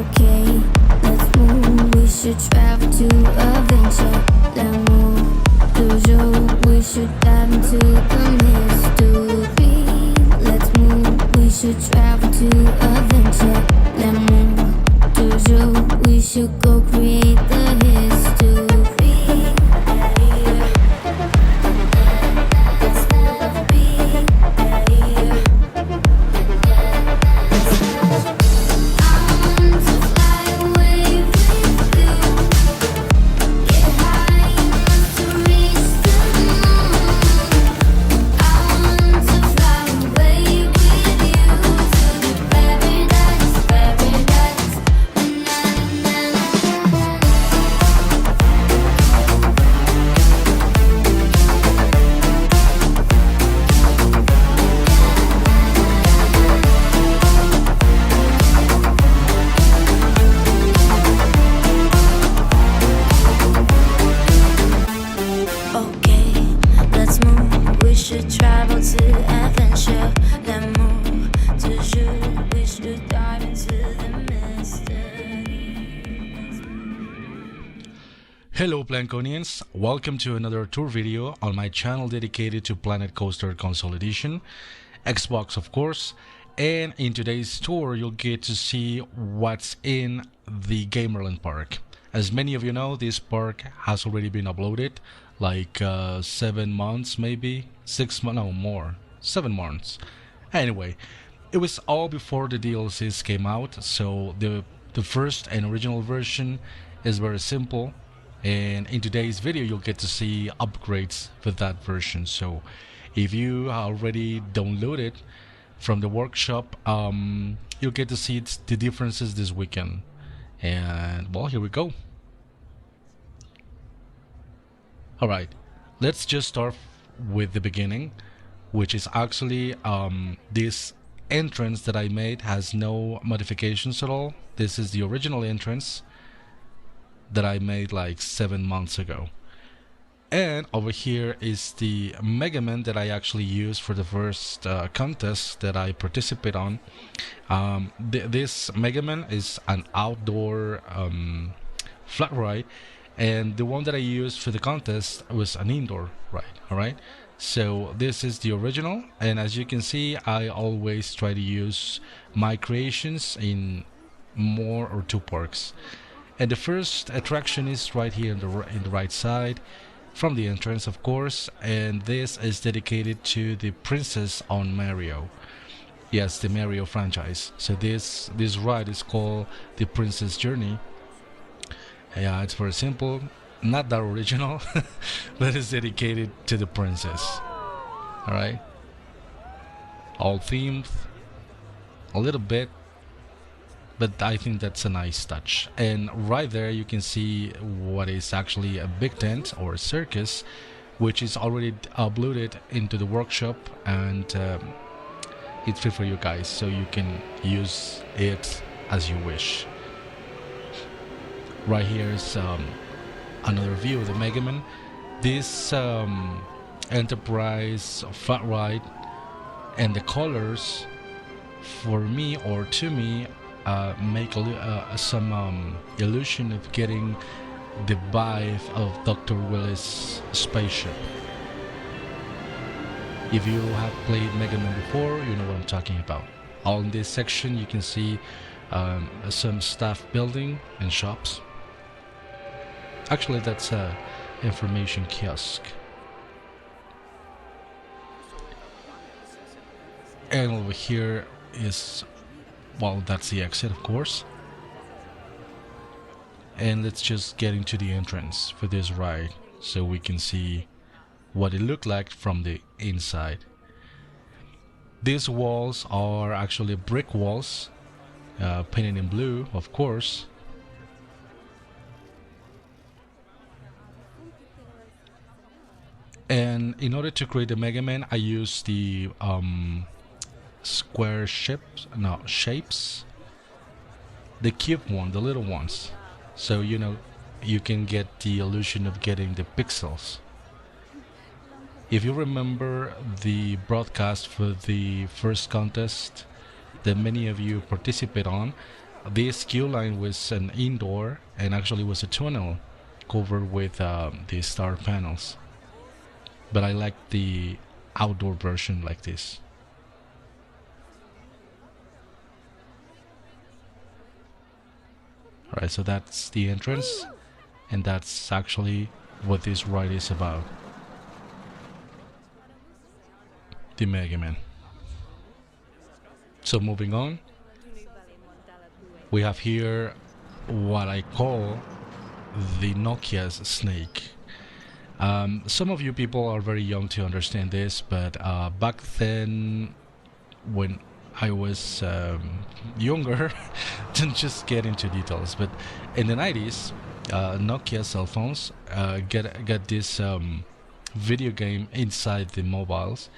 Okay, let's move. We should travel to adventure. L'amour, toujours. We should dive into the mystery. Let's move. We should travel to adventure. L'amour, toujours. We should go create the history. Hello Planconians, welcome to another tour video on my channel dedicated to Planet Coaster Console Edition, Xbox of course, and in today's tour you'll get to see what's in the Gamerland Park. As many of you know, this park has already been uploaded, like 7 months maybe, 6 months, no more, 7 months. Anyway, it was all before the DLCs came out, so the first and original version is very simple. And in today's video you'll get to see upgrades for that version. So if you already downloaded from the workshop, you'll get to see the differences this weekend. And well, here we go. Alright, let's just start with the beginning, which is actually this entrance that I made has no modifications at all. This is the original entrance that I made like 7 months ago. And over here is the Mega Man that I actually used for the first contest that I participate on. This Mega Man is an outdoor flat ride, and the one that I used for the contest was an indoor ride. Alright, so this is the original, and as you can see I always try to use my creations in more or 2 parks. And the first attraction is right here in the right side from the entrance, of course, and this is dedicated to the Princess on Mario. Yes, the Mario franchise. So this ride is called the Princess Journey. Yeah, it's very simple, not that original, but it's dedicated to the princess. All right, all themed a little bit, but I think that's a nice touch. And right there you can see what is actually a big tent or a circus, which is already uploaded into the workshop, and it's free for you guys, so you can use it as you wish. Right here is another view of the Mega Man. This Enterprise flat ride, and the colors for me or to me make some illusion of getting the vibe of Dr. Willis' spaceship. If you have played Mega Man before, you know what I'm talking about. On this section you can see some staff building and shops. Actually that's a information kiosk. And over here is, well, that's the exit of course. And let's just get into the entrance for this ride so we can see what it looked like from the inside. These walls are actually brick walls, painted in blue of course. And in order to create the Mega Man I used the square shapes, the cube one, the little ones, so you know you can get the illusion of getting the pixels. If you remember the broadcast for the first contest that many of you participate on, this queue line was an indoor and actually was a tunnel covered with these star panels. But I like the outdoor version like this. Alright, so that's the entrance, and that's actually what this ride is about. The Mega Man. So moving on, we have here what I call the Nokia's snake. Some of you people are very young to understand this, but back then, when I was younger, didn't just get into details. But in the 90s, Nokia cell phones get this video game inside the mobiles,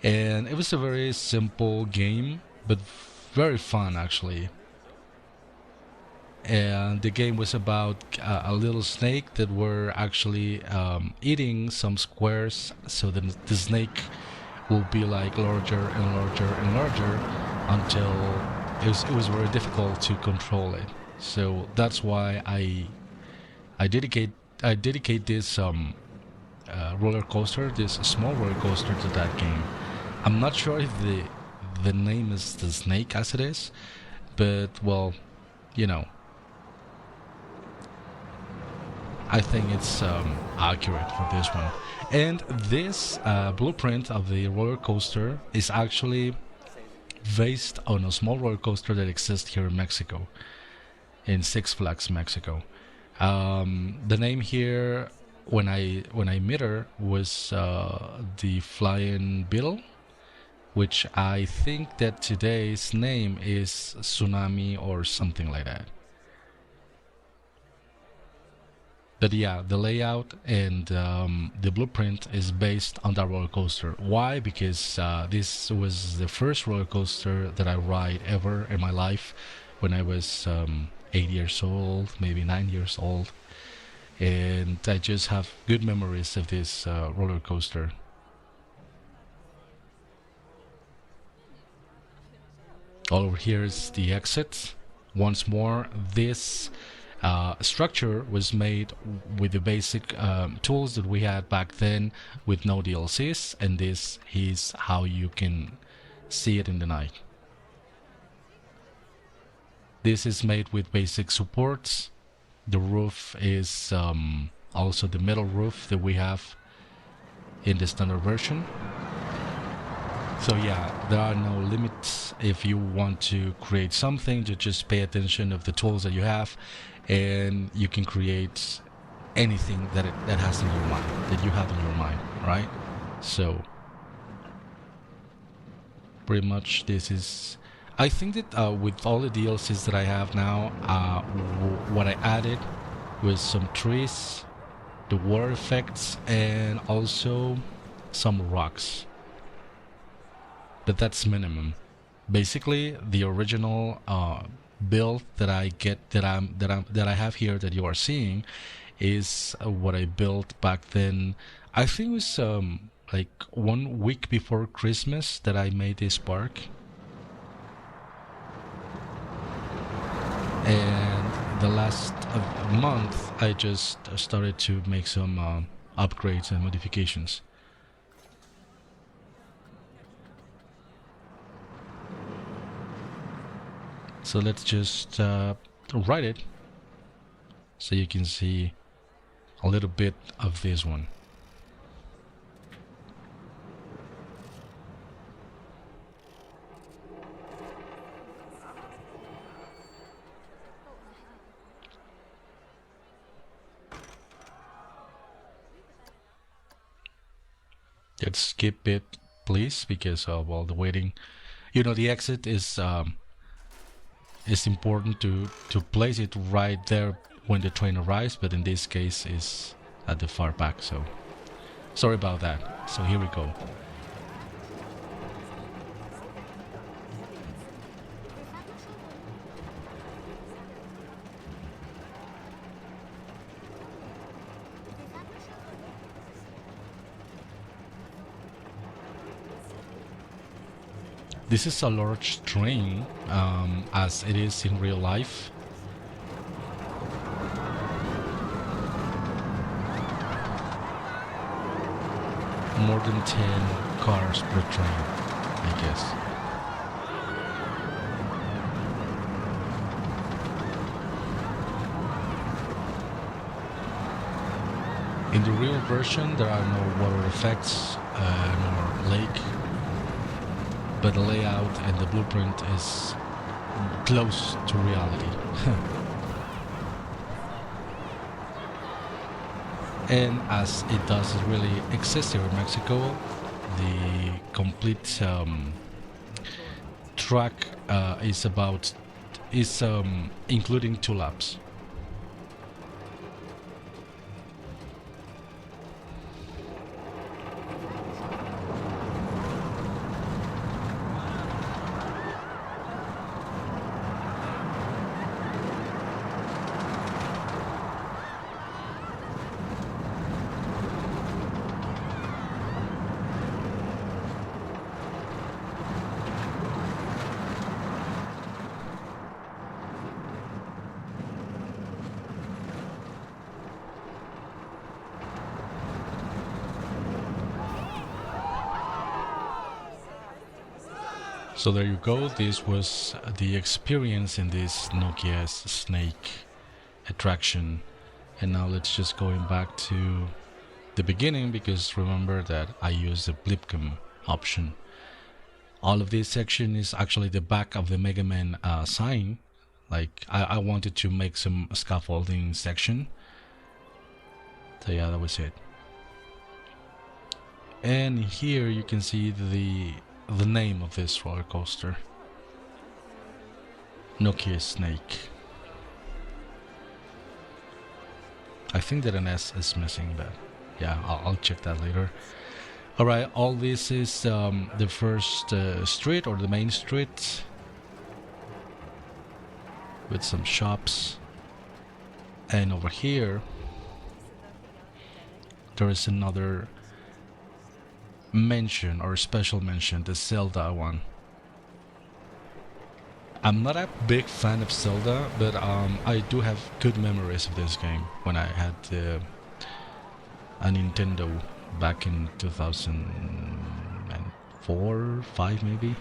and it was a very simple game, but very fun actually. And the game was about a little snake that were actually eating some squares, so the snake will be like larger and larger and larger until it was very difficult to control it. So that's why I dedicate this roller coaster, this small roller coaster, to that game. I'm not sure if the name is the snake as it is, but well, you know, I think it's accurate for this one. And this blueprint of the roller coaster is actually based on a small roller coaster that exists here in Mexico, in Six Flags Mexico. The name here, when I met her, was the Flying Beetle, which I think that today's name is Tsunami or something like that. But yeah, the layout and the blueprint is based on that roller coaster. Why? Because this was the first roller coaster that I ride ever in my life when I was 8 years old, maybe 9 years old. And I just have good memories of this roller coaster. All over here is the exit. Once more, this structure was made with the basic tools that we had back then, with no DLCs, and this is how you can see it in the night. This is made with basic supports. The roof is also the metal roof that we have in the standard version. So yeah, there are no limits. If you want to create something, you just pay attention of the tools that you have, and you can create anything that has in your mind, that you have in your mind, right? So pretty much this is, I think that with all the DLCs that I have now, what I added was some trees, the water effects, and also some rocks. But that's minimum. Basically, the original build that I have here that you are seeing is what I built back then. I think it was like 1 week before Christmas that I made this park. And the last month I just started to make some upgrades and modifications. So let's just write it so you can see a little bit of this one. Let's skip it, please, because of all the waiting. You know, the exit is important to place it right there when the train arrives, but in this case is at the far back, so sorry about that. So here we go. This is a large train, as it is in real life. More than 10 cars per train, I guess. In the real version, there are no water effects, nor lake, but the layout and the blueprint is close to reality. And as it doesn't really exist here in Mexico, the complete track is including 2 laps. So there you go, this was the experience in this Nokia's Snake attraction. And now let's just going back to the beginning, because remember that I used the Blipcam option. All of this section is actually the back of the Mega Man sign. Like I wanted to make some scaffolding section. So yeah, that was it. And here you can see the name of this roller coaster, Nokia Snake. I think that an S is missing, but yeah, I'll check that later. Alright, all this is the first street, or the main street, with some shops. And over here there is another mention, or special mention, the Zelda one. I'm not a big fan of Zelda, but I do have good memories of this game when I had a Nintendo back in 2004, 5 maybe.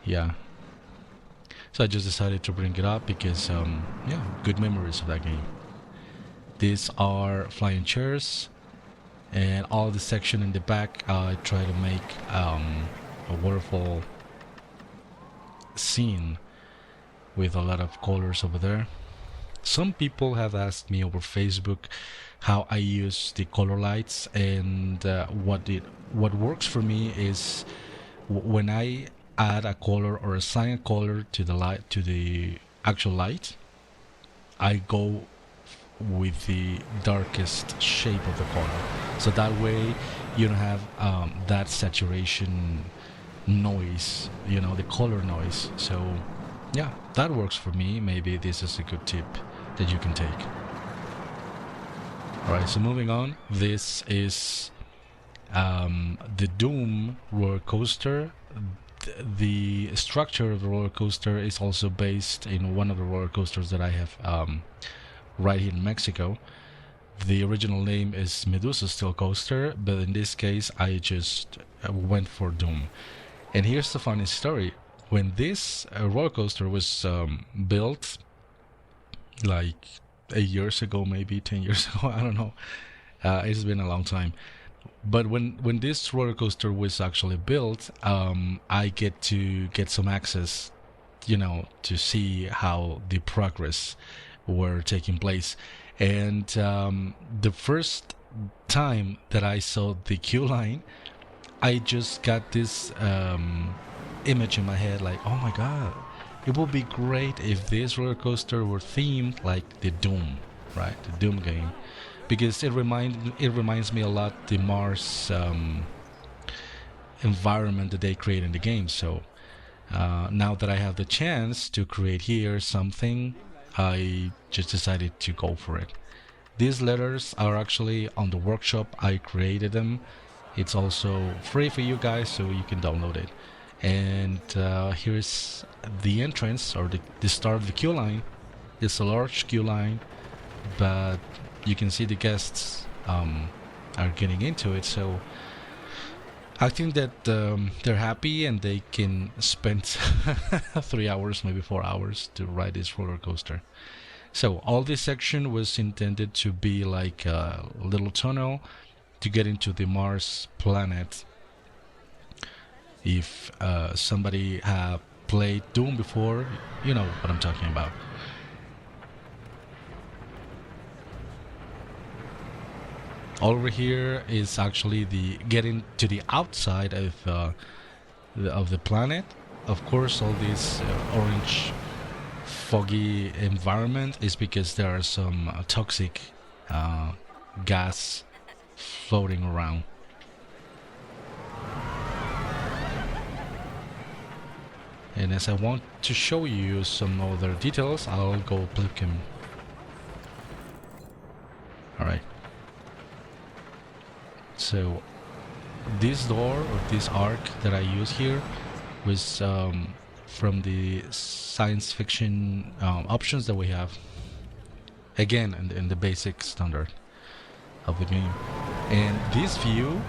Yeah. So I just decided to bring it up because yeah, good memories of that game. These are flying chairs. And all the section in the back, I try to make a waterfall scene with a lot of colors over there. Some people have asked me over Facebook how I use the color lights, and what works for me is when I add a color or assign a color to the light, to the actual light, I go with the darkest shape of the color, so that way you don't have that saturation noise, you know, the color noise. So yeah, that works for me. Maybe this is a good tip that you can take. Alright, so moving on, this is the Doom roller coaster. The structure of the roller coaster is also based in one of the roller coasters that I have right here in Mexico. The original name is Medusa Steel Coaster, but in this case I just went for Doom. And here's the funny story. When this roller coaster was built, like 8 years ago, maybe 10 years ago, I don't know, it's been a long time. But when this roller coaster was actually built, I get to get some access, you know, to see how the progress were taking place. And the first time that I saw the queue line, I just got this image in my head, like, oh my god, it would be great if this roller coaster were themed like the Doom, right? The Doom game, because it reminds me a lot the Mars environment that they create in the game. So now that I have the chance to create here something, I just decided to go for it. These letters are actually on the workshop. I created them. It's also free for you guys, so you can download it. And here's the entrance, or the start of the queue line. It's a large queue line, but you can see the guests are getting into it. So I think that they're happy and they can spend 3 hours, maybe 4 hours to ride this roller coaster. So all this section was intended to be like a little tunnel to get into the Mars planet. If somebody have played Doom before, you know what I'm talking about. Over here is actually the getting to the outside of the planet. Of course, all this orange foggy environment is because there are some toxic gas floating around. And as I want to show you some other details, I'll go click him. Alright. So this door, or this arc that I use here, was from the science fiction options that we have. Again, in the basic standard of the game. And this view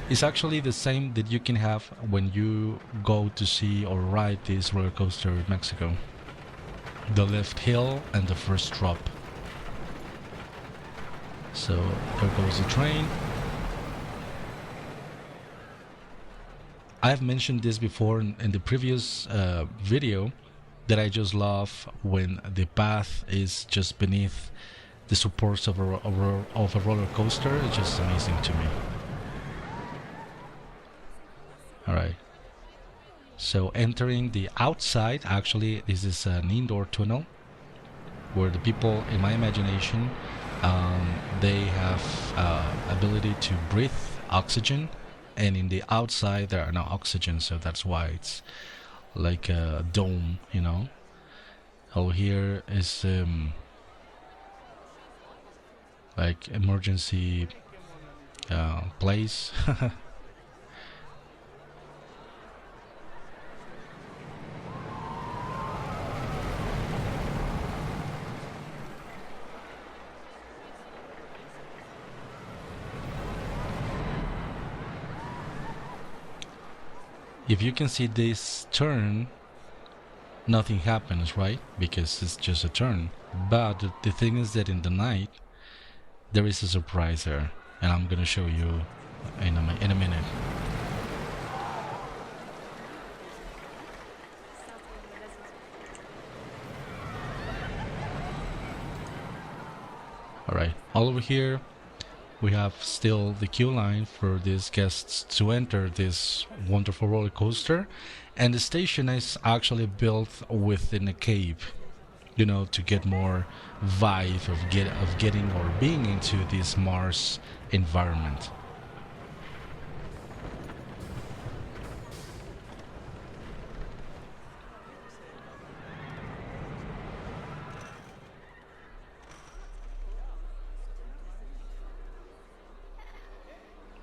is actually the same that you can have when you go to see or ride this roller coaster in Mexico. The left hill and the first drop. So there goes the train. I've mentioned this before in the previous video, that I just love when the path is just beneath the supports of a roller coaster. It's just amazing to me. Alright, so entering the outside, actually this is an indoor tunnel where the people, in my imagination, they have ability to breathe oxygen, and in the outside there are no oxygen, so that's why it's like a dome, you know. Oh, here is like emergency place. If you can see this turn, nothing happens, right? Because it's just a turn. But the thing is that in the night, there is a surprise there, and I'm gonna show you in a minute. Alright, all over here we have still the queue line for these guests to enter this wonderful roller coaster, and the station is actually built within a cave, you know, to get more vibe of getting or being into this Mars environment.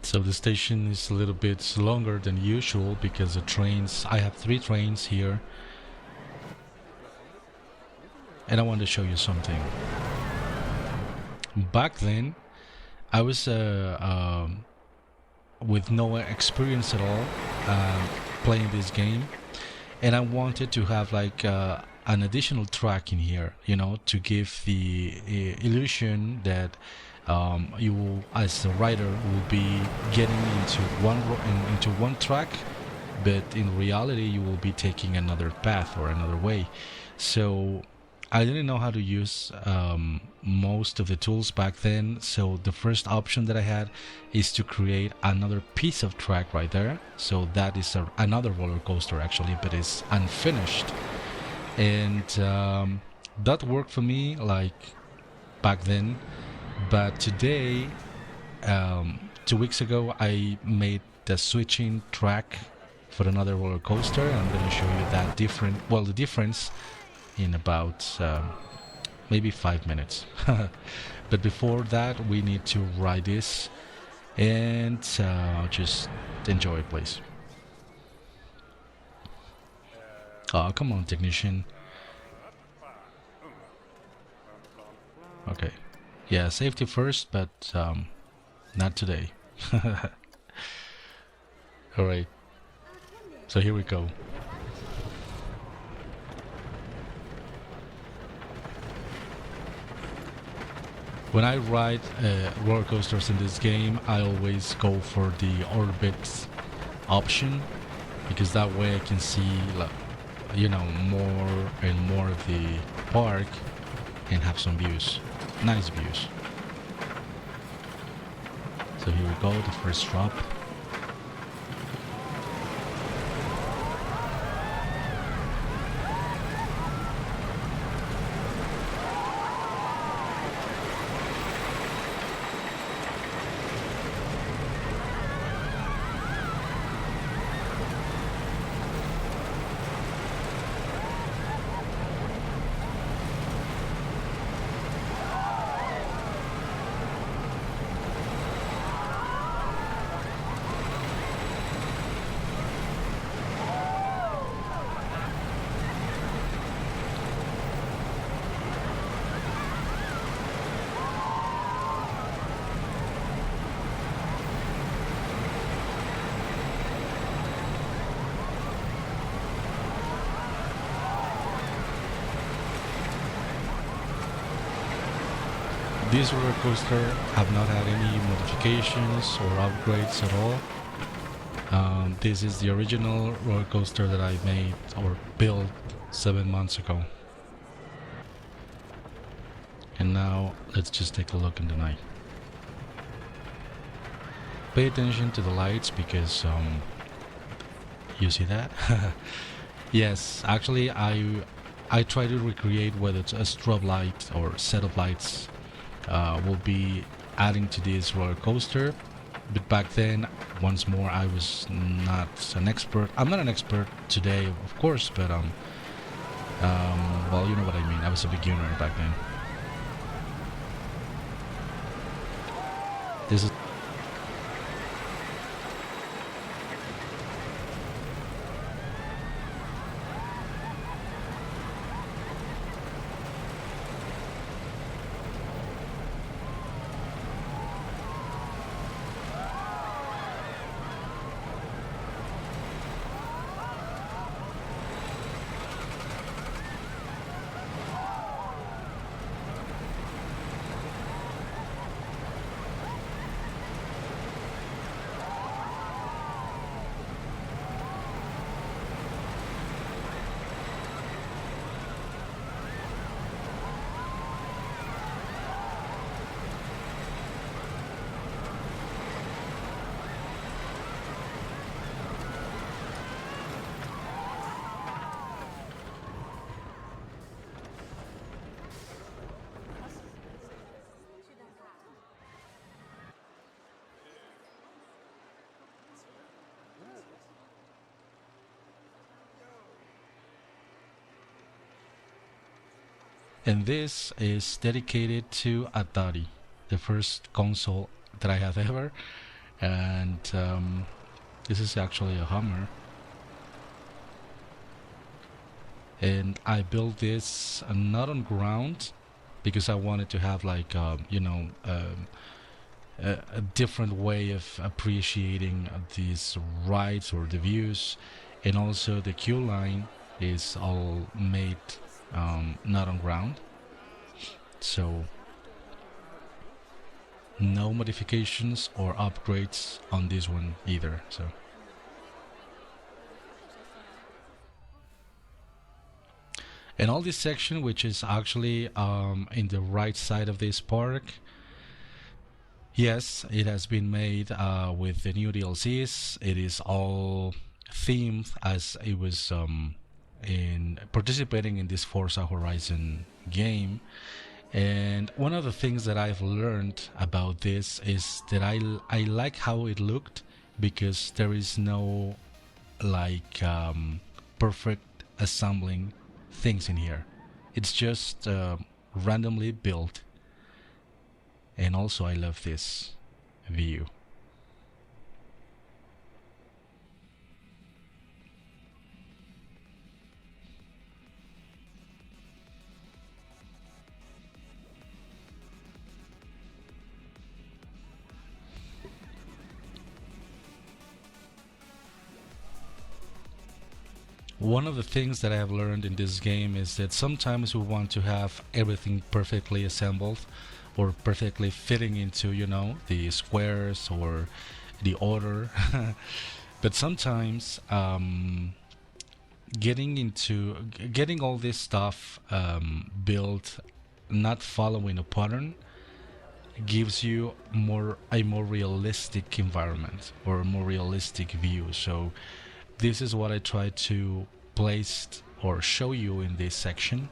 So the station is a little bit longer than usual because the trains, I have 3 trains here, and I want to show you something. Back then I was with no experience at all playing this game, and I wanted to have like an additional track in here, you know, to give the illusion that you will, as a rider, will be getting into one track, but in reality you will be taking another path or another way. So I didn't know how to use most of the tools back then, so the first option that I had is to create another piece of track right there. So that is another roller coaster actually, but it's unfinished, and that worked for me like back then. But today, 2 weeks ago, I made the switching track for another roller coaster, and I'm going to show you that the difference in about maybe 5 minutes. But before that, we need to ride this and just enjoy, please. Oh, come on, technician. Okay. Yeah, safety first, but not today. Alright. So here we go. When I ride roller coasters in this game, I always go for the orbit option, because that way I can see, you know, more and more of the park and have some views, nice views. So here we go, the first drop. This roller coaster have not had any modifications or upgrades at all. This is the original roller coaster that I made or built 7 months ago. And now let's just take a look in the night. Pay attention to the lights, because you see that? Yes, actually I try to recreate whether it's a strobe light or set of lights will be adding to this roller coaster. But back then, once more, I was not an expert. I'm not an expert today, of course, but well, you know what I mean. I was a beginner back then. This is and this is dedicated to Atari, the first console that I have ever. And this is actually a Hummer. And I built this not on ground, because I wanted to have like you know, a different way of appreciating these rides or the views. And also the queue line is all made not on ground, so no modifications or upgrades on this one either. So and all this section, which is actually in the right side of this park, yes, it has been made with the new DLCs. It is all themed as it was in participating in this Forza Horizon game. And one of the things that I've learned about this is that I like how it looked, because there is no like perfect assembling things in here. It's just randomly built. And also I love this view. One of the things that I have learned in this game is that sometimes we want to have everything perfectly assembled or perfectly fitting into, the squares or the order. But sometimes getting all this stuff built, not following a pattern, gives you a more realistic environment or a more realistic view. So this is what I try to place or show you in this section.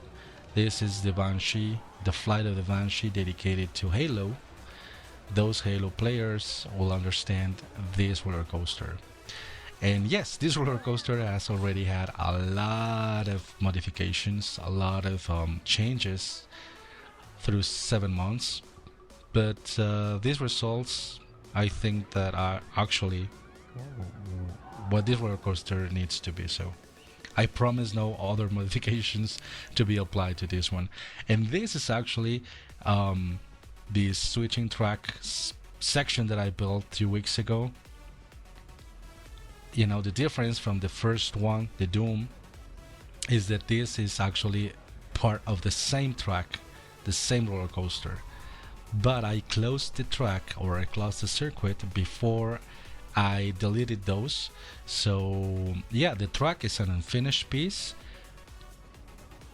This is the Banshee, the flight of the Banshee, dedicated to Halo. Those Halo players will understand this roller coaster. And yes, this roller coaster has already had a lot of modifications, a lot of changes through 7 months. But these results, I think that are actually what this roller coaster needs to be. So I promise no other modifications to be applied to this one. And this is actually the switching track section that I built 2 weeks ago. The difference from the first one, the Doom, is that this is actually part of the same track, the same roller coaster. But I closed the track, or I closed the circuit before I deleted those. So yeah, the track is an unfinished piece,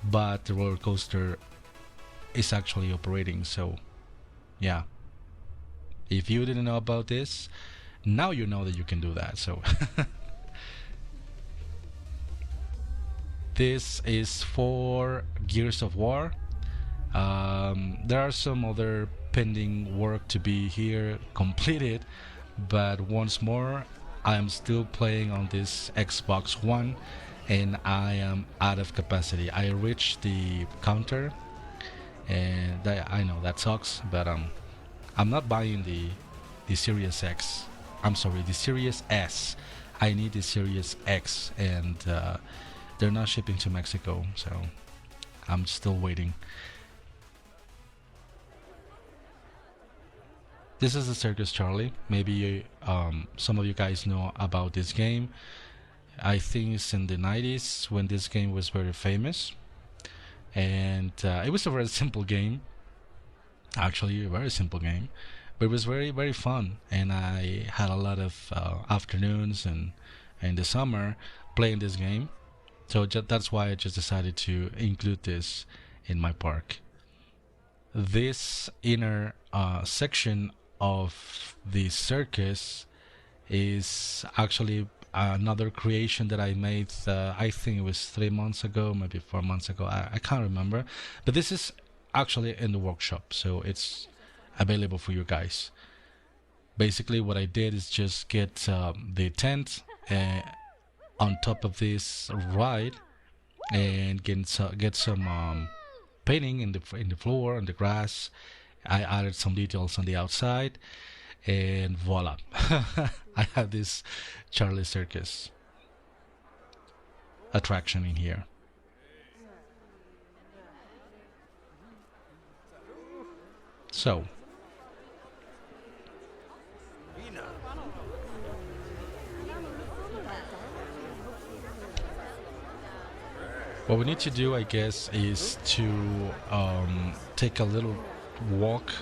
but the roller coaster is actually operating. So yeah, if you didn't know about this, now you know that you can do that. So this is for Gears of War. There are some other pending work to be here completed, but once more, I am still playing on this Xbox One and I am out of capacity. I reached the counter, and I know that sucks, but I'm not buying the Series X. I'm sorry, the Series S. I need the Series X, and they're not shipping to Mexico, so I'm still waiting. This is the Circus Charlie. Maybe some of you guys know about this game. I think it's in the 90s when this game was very famous. And it was a very simple game. Actually, a very simple game. But it was very, very fun. And I had a lot of afternoons and in the summer playing this game. So that's why I just decided to include this in my park. This inner section of the circus is actually another creation that I made. I think it was 3 months ago, maybe 4 months ago. I can't remember. But this is actually in the workshop, so it's available for you guys. Basically, what I did is just get the tent on top of this ride and get some painting in the floor, on the grass. I added some details on the outside, and voila. I have this Charlie Circus attraction in here. So what we need to do, I guess, is to take a little walk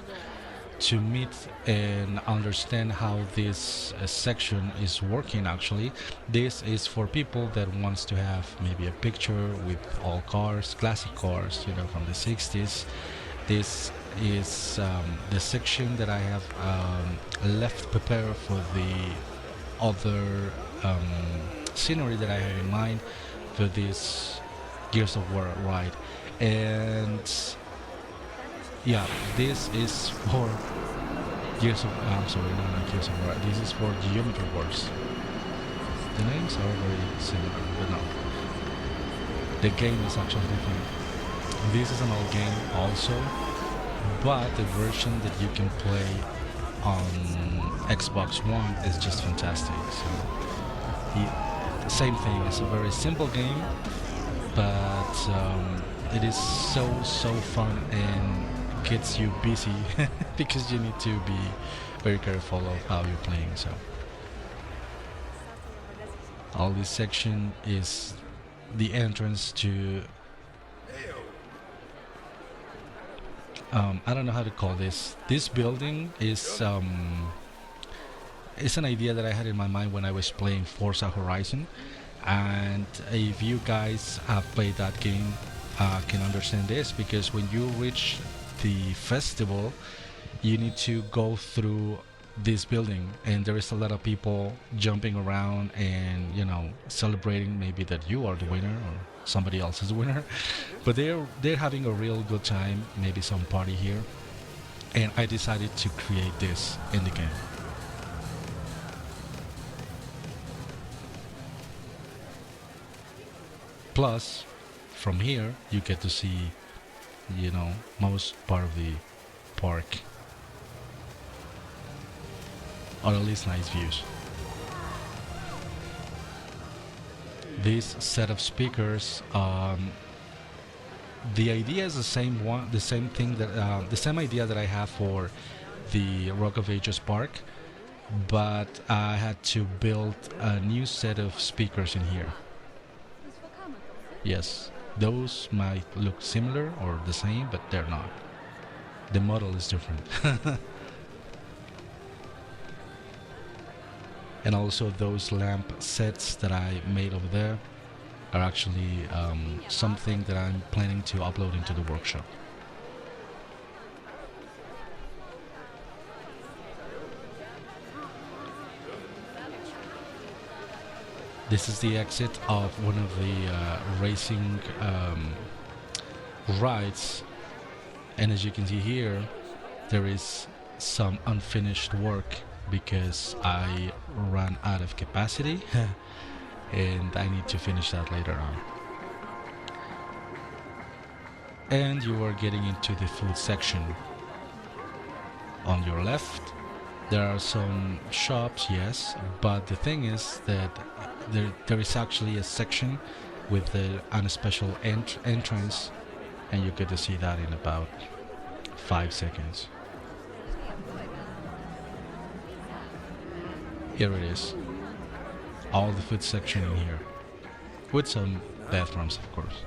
to meet and understand how this section is working. Actually, this is for people that wants to have maybe a picture with all cars, classic cars, from the 60s. This is the section that I have left prepared for the other scenery that I have in mind for this Gears of War ride. And yeah, this is for Gears of... I'm sorry, not Gears of War. This is for Geometry Wars. The names are very similar, but no. The game is actually different. This is an old game also, but the version that you can play on Xbox One is just fantastic. So the same thing. It's a very simple game, but it is so fun and gets you busy because you need to be very careful of how you're playing. So all this section is the entrance to I don't know how to call this. This building is it's an idea that I had in my mind when I was playing Forza Horizon, and if you guys have played that game, can understand this, because when you reach the festival, you need to go through this building, and there is a lot of people jumping around and, you know, celebrating maybe that you are the winner or somebody else is the winner, but they're having a real good time, maybe some party here, and I decided to create this in the game. Plus, from here you get to see, you know, most part of the park, or at least nice views. This set of speakers, the idea is the same one, the same thing that the same idea that I have for the Rock of Ages Park, but I had to build a new set of speakers in here. Yes, those might look similar or the same, but they're not. The model is different. And also those lamp sets that I made over there are actually something that I'm planning to upload into the workshop. This is the exit of one of the racing rides, and as you can see here, there is some unfinished work because I ran out of capacity and I need to finish that later on. And you are getting into the food section. On your left there are some shops, yes, but the thing is that there is actually a section with a special entrance, and you get to see that in about 5 seconds. Here it is, all the food section in here, with some bathrooms, of course.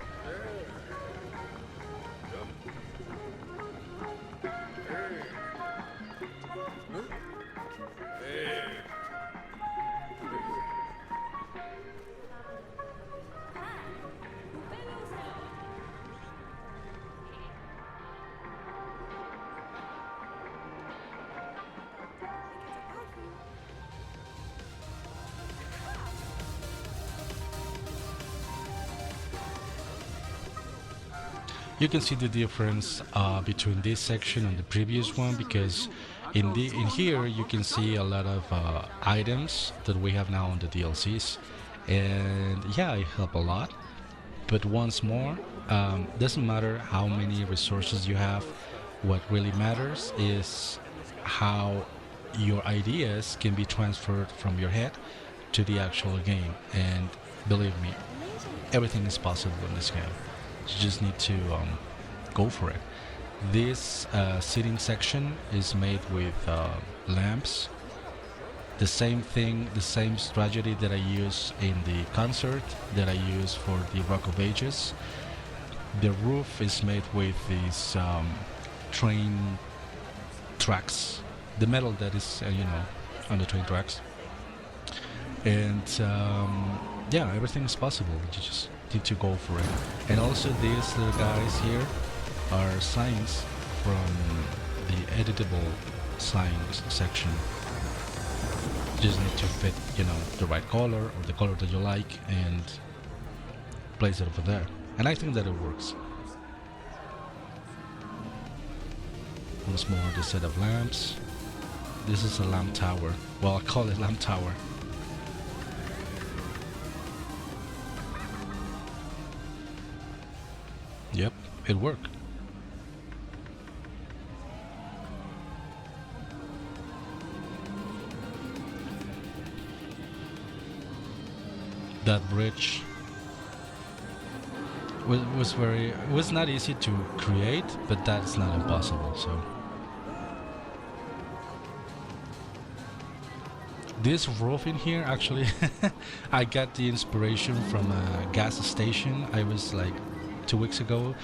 You can see the difference between this section and the previous one, because in here you can see a lot of items that we have now on the DLCs, and yeah, it helped a lot. But once more, doesn't matter how many resources you have. What really matters is how your ideas can be transferred from your head to the actual game, and believe me, everything is possible in this game. You just need to go for it. This sitting section is made with lamps. The same thing, the same strategy that I use in the concert that I use for the Rock of Ages. The roof is made with these train tracks, the metal that is you know, on the train tracks. And yeah, everything is possible. You just need to go for it. And also these little guys here are signs from the editable signs section. You just need to fit, you know, the right color or the color that you like and place it over there. And I think that it works. Once more, the set of lamps. This is a lamp tower. Well, I call it lamp tower. Yep, it worked. That bridge was not easy to create, but that's not impossible. So This roof in here, actually, I got the inspiration from a gas station. I was like 2 weeks ago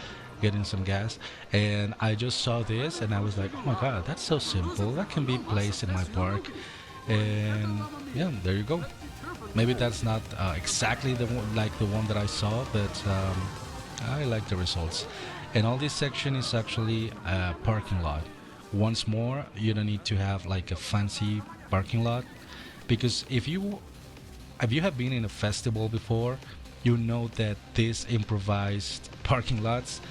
getting some gas, and I just saw this and I was like, oh my god, that's so simple. That can be placed in my park. And yeah, there you go. Maybe that's not exactly the one, like the one that I saw, but I like the results. And all this section is actually a parking lot. Once more, you don't need to have like a fancy parking lot, because if you have been in a festival before, you know that these improvised parking lots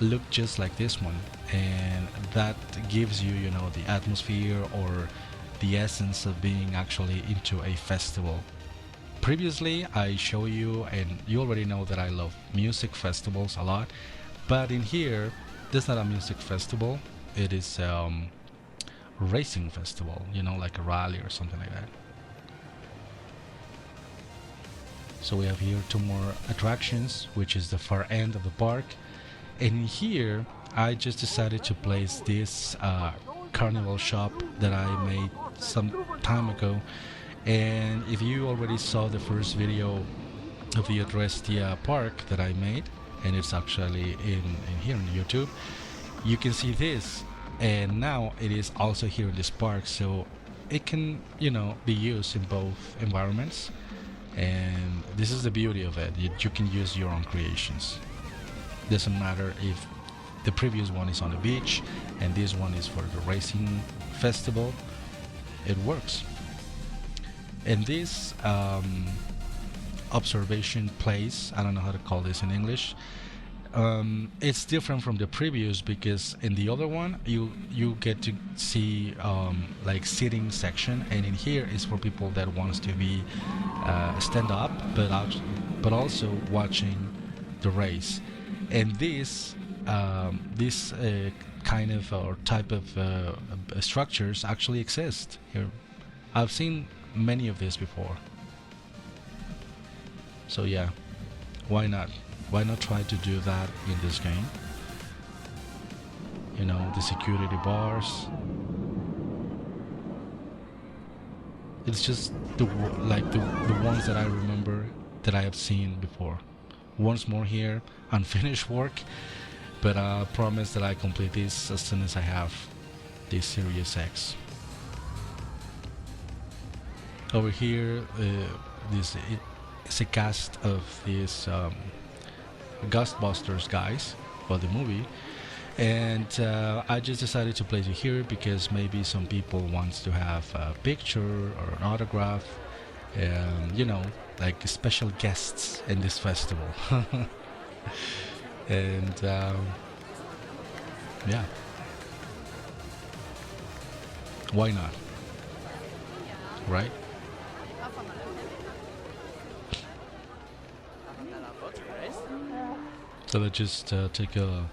look just like this one, and that gives you, you know, the atmosphere or the essence of being actually into a festival. Previously, I show you, and you already know that I love music festivals a lot, but in here, this is not a music festival. It is racing festival, you know, like a rally or something like that. So we have here two more attractions, which is the far end of the park. And here, I just decided to place this Carnival Shop that I made some time ago. And if you already saw the first video of the Adrestia Park that I made, and it's actually in here on YouTube, you can see this. And now it is also here in this park, so it can, you know, be used in both environments. And this is the beauty of it. You can use your own creations. Doesn't matter if the previous one is on the beach and this one is for the racing festival. It works. And this observation place, I don't know how to call this in English, it's different from the previous, because in the other one you get to see like sitting section, and in here is for people that wants to be stand up but also watching the race. And this kind of or type of structures actually exist here. I've seen many of these before, so yeah, why not try to do that in this game? You know, the security bars, it's just the ones that I remember that I have seen before. Once more here, unfinished work, but I promise that I complete this as soon as I have this Series X. Over here, this is a cast of these Gust Busters guys for the movie, and I just decided to place it here because maybe some people wants to have a picture or an autograph, you know, like special guests in this festival. And yeah, why not, right? So let's just take an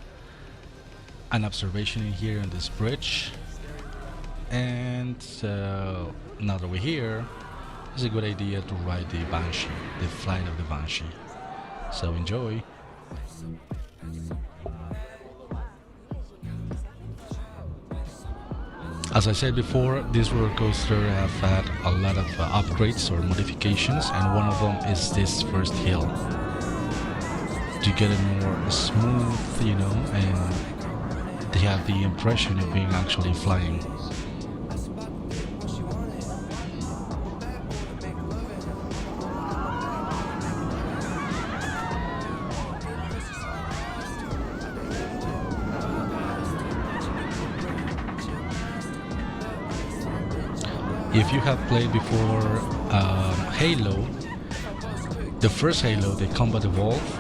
observation in here on this bridge, and now that we're here, it's a good idea to ride the Banshee, the flight of the Banshee. So enjoy. As I said before, this roller coaster have had a lot of upgrades or modifications, and one of them is this first hill. To get it more smooth, you know, and they have the impression of being actually flying. If you have played before Halo, the first Halo, the Combat Evolved,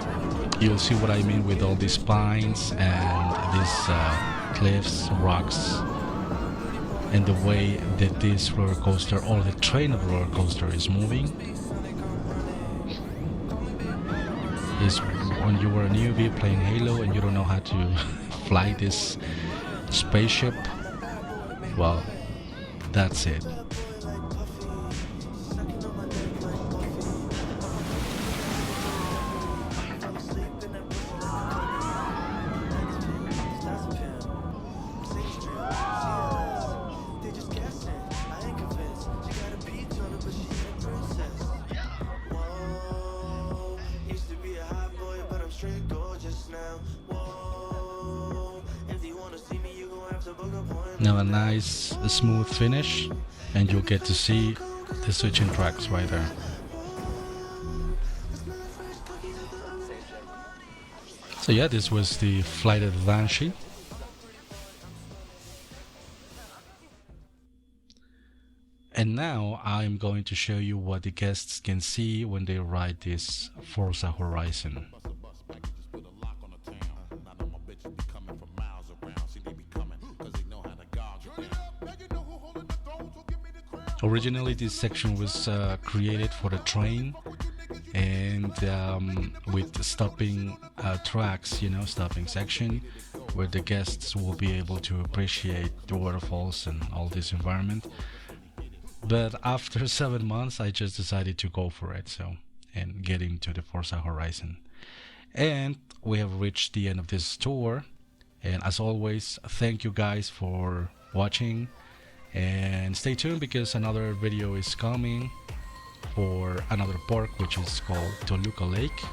you'll see what I mean with all these pines and these cliffs, rocks, and the way that this roller coaster or the train of roller coaster is moving. Is when you were a newbie playing Halo and you don't know how to fly this spaceship, well, that's it. Now a nice smooth finish, and you'll get to see the switching tracks right there. So yeah, this was the flight of the Banshee. And now I'm going to show you what the guests can see when they ride this Forza Horizon. Originally this section was created for the train, and with stopping tracks, you know, stopping section, where the guests will be able to appreciate the waterfalls and all this environment. But after 7 months, I just decided to go for it, and get into the Forza Horizon. And we have reached the end of this tour. And as always, thank you guys for watching. And stay tuned because another video is coming for another park, which is called Toluca Lake.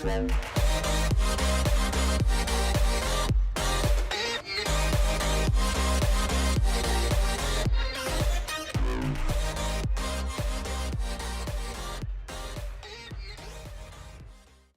Thank you.